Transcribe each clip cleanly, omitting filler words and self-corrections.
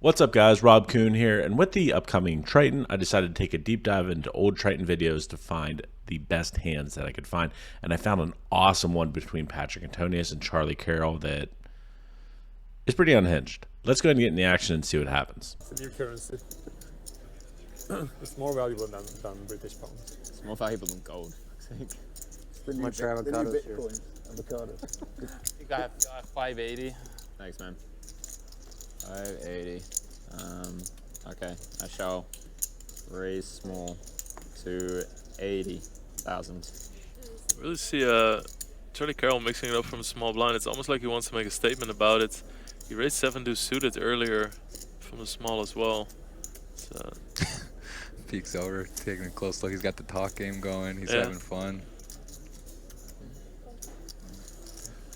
What's up guys, Rob Kuhn here, and with the upcoming Triton, I decided to take a deep dive into old Triton videos to find the best hands that I could find, and I found an awesome one between Patrik Antonius and Charlie Carroll that is pretty unhinged. Let's go ahead and get in the action and see what happens. It's a new currency. It's more valuable than British pound. It's more valuable than gold, I think. The new, Much the new avocados Bitcoin. Avocado. I think I have 580. Thanks, man. 580. Okay, I shall raise small to 80,000. I really see Charlie Carroll mixing it up from a small blind. It's almost like he wants to make a statement about it. He raised 7 deuce suited earlier from the small as well. So, Peeks over, taking a close look. He's got the talk game going. He's having fun.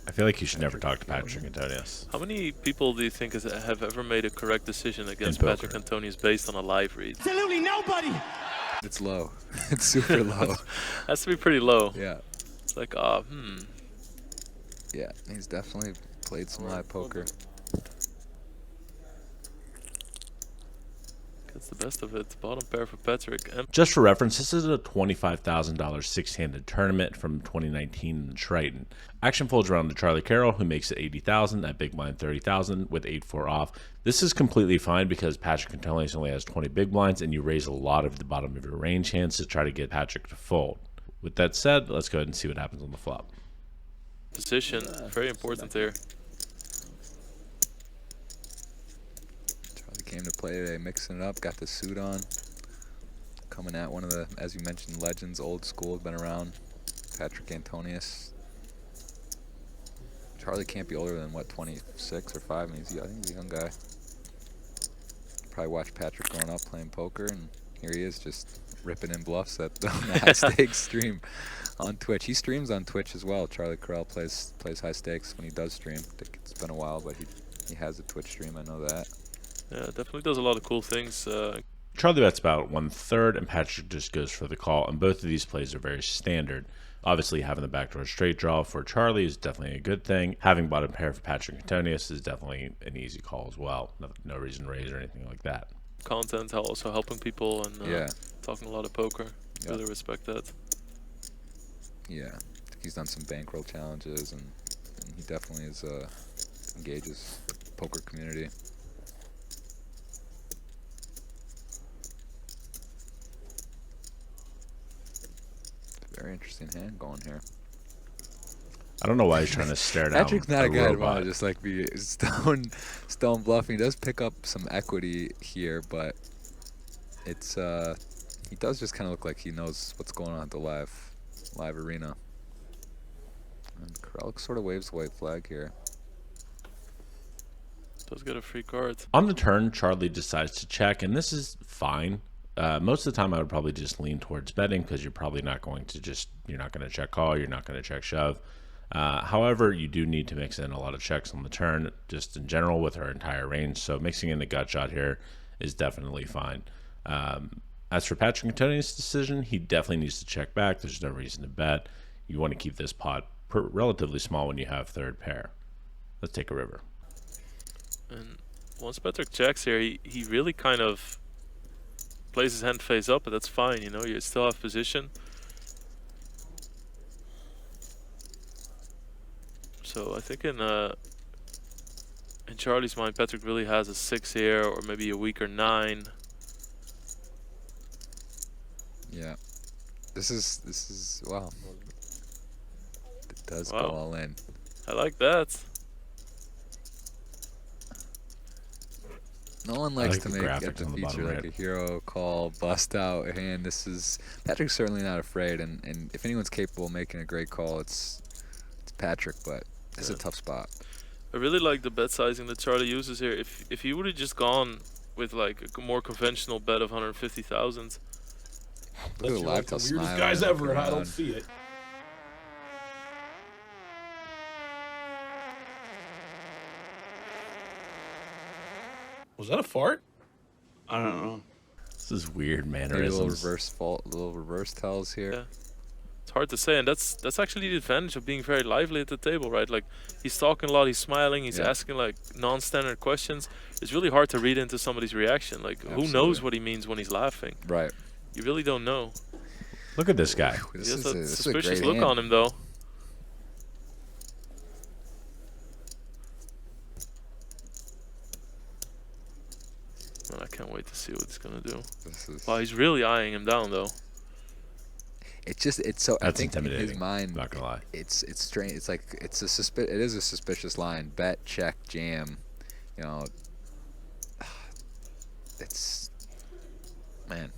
I feel like you should never talk to Patrik Antonius. how many people do you think have ever made a correct decision against In Patrik poker. Antonius based on a live read? Absolutely nobody. It's low. It's super low. Has to be pretty low. Yeah. It's like, Yeah. He's definitely played some live poker. Gets the best of it. Bottom pair for Patrik. And Just for reference, this is a $25,000 six-handed tournament from 2019 in Triton. Action folds around to Charlie Carroll, who makes it 80,000 at big blind 30,000 with 8-4 off. This is completely fine because Patrik Antonius only has 20 big blinds, and you raise a lot of the bottom of your range hands to try to get Patrik to fold. With that said, let's go ahead and see what happens on the flop. position, very important here. Charlie came to play today, mixing it up, got the suit on. Coming at one of the, as you mentioned, legends, old school, been around. Patrik Antonius. Charlie can't be older than, what, 26 or 5? I mean, I think he's a young guy. Probably watched Patrik growing up playing poker, and here he is just ripping in bluffs at the high stakes stream on Twitch. He streams on Twitch as well. Charlie Carroll plays high stakes when he does stream. I think it's been a while, but he has a Twitch stream, I know that. Yeah, definitely does a lot of cool things. Charlie bets about 1/3, and Patrik just goes for the call, and both of these plays are very standard. Obviously, having the backdoor straight draw for Charlie is definitely a good thing. Having bottom pair for Patrik Antonius is definitely an easy call as well. No reason to raise or anything like that. Content, also helping people and Yeah. talking a lot of poker. Yeah. Really respect that. Yeah, I think he's done some bankroll challenges, and he definitely is engages the poker community. Very interesting hand going here. I don't know why he's trying to stare down. Patrick's not a guy to want robot. to just like be stone bluffing. He does pick up some equity here, but it's he does just kind of look like he knows what's going on at the live arena. And Carroll sort of waves the white flag here. Does get a free card. On the turn, Charlie decides to check, and this is fine. Most of the time, I would probably just lean towards betting because you're probably not going to you're not going to check call, you're not going to check shove. However, you do need to mix in a lot of checks on the turn, just in general with her entire range. So mixing in the gut shot here is definitely fine. As for Patrik Antonius' decision, he definitely needs to check back. There's no reason to bet. You want to keep this pot relatively small when you have third pair. Let's take a river. And once Patrik checks here, he really kind of plays his hand face up, but that's fine, you know, you still have position. So I think in Charlie's mind, Patrik really has a 6 here, or maybe a weaker 9. Yeah, this is wow. It does Wow. go all in. I like that. No one likes like to the get graphics the on the feature bottom like right. a hero call, bust out hand. Patrick's certainly not afraid, and if anyone's capable of making a great call, it's Patrik, but it's a tough spot. I really like the bet sizing that Charlie uses here. If he would have just gone with like a more conventional bet of 150,000, Look at the live tell Weirdest smiling, guys ever, looking and I don't around. see it. Was that a fart? I don't know. This is weird Maybe a little mannerisms. reverse fault, little reverse tells here. Yeah. It's hard to say, and that's actually the advantage of being very lively at the table, right? Like, he's talking a lot, he's smiling, he's Yeah. asking like non-standard questions. It's really hard to read into somebody's reaction. Like, who knows Absolutely. what he means when he's laughing? Right. You really don't know. Look at this guy. This He is has a, that this is a suspicious great look hand. on him, though. Man, I can't wait to see what he's gonna do. This is, Wow, he's really eyeing him down, though. it's so. That's I think in intimidating. his mind, Not gonna lie. it's strange. It's like it is a suspicious line. Bet, check, jam. You know, it's man.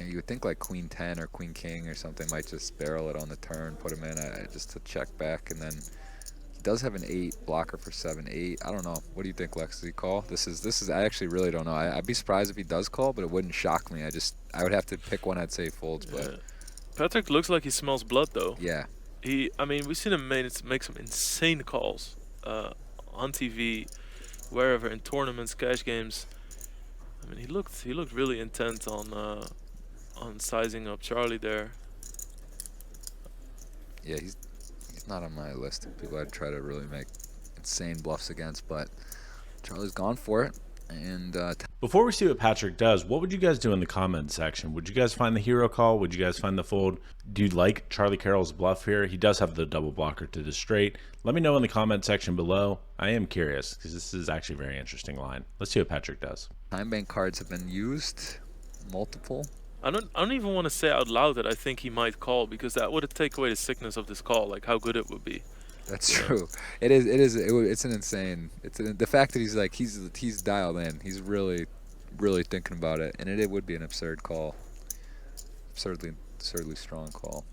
You would think like Queen 10 or Queen King or something might just barrel it on the turn, put him in just to check back, and then he does have an 8 blocker for 7-8. I don't know. What do you think, Lex? Does he call? This is. I actually really don't know. I'd be surprised if he does call, but it wouldn't shock me. I would have to pick one. I'd say he folds, but Yeah. Patrik looks like he smells blood, though. yeah. I mean, we've seen him make some insane calls on TV, wherever, in tournaments, cash games. I mean, he looked really intent on sizing up Charlie there. Yeah, he's not on my list of people I'd try to really make insane bluffs against, but Charlie's gone for it. And Before we see what Patrik does, what would you guys do in the comment section? Would you guys find the hero call? Would you guys find the fold? Do you like Charlie Carroll's bluff here? He does have the double blocker to the straight. Let me know in the comment section below. I am curious because this is actually a very interesting line. Let's see what Patrik does. time bank cards have been used, multiple. I don't even want to say out loud that I think he might call, because that would take away the sickness of this call, like how good it would be. That's true. It's an insane. The fact that he's like he's dialed in. He's really thinking about it, and it would be an absurd call. Absurdly strong call.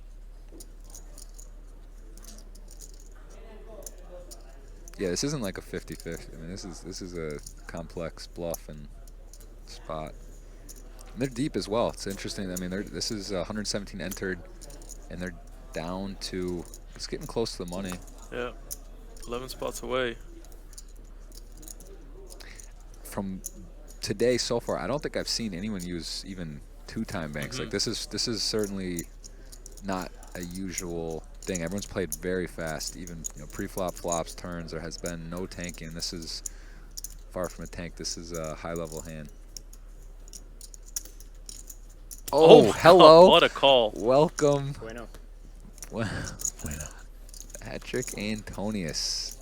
Yeah, this isn't like a 50-50. I mean, this is a complex bluff and spot. And they're deep as well. It's interesting. I mean, this is 117 entered, and they're down to. It's getting close to the money. Yeah, 11 spots away. From today so far, I don't think I've seen anyone use even 2 time banks. Like this is certainly not a usual thing. Everyone's played very fast. Even pre-flop, flops, turns. There has been no tanking. This is far from a tank. This is a high-level hand. Oh, hello. What a call. Welcome. Bueno. Well, Patrik Antonius.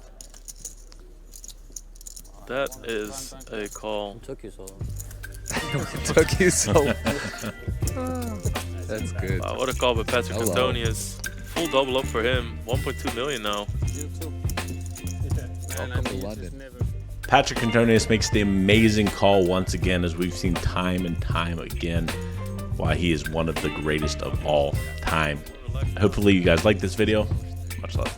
That is a call. It took you so long. It took you so. That's good. Wow, what a call by Patrik Hello. Antonius. Full double up for him. 1.2 million now. Welcome to London. Patrik Antonius makes the amazing call once again, as we've seen time and time again, why he is one of the greatest of all time. Hopefully you guys like this video. Much love.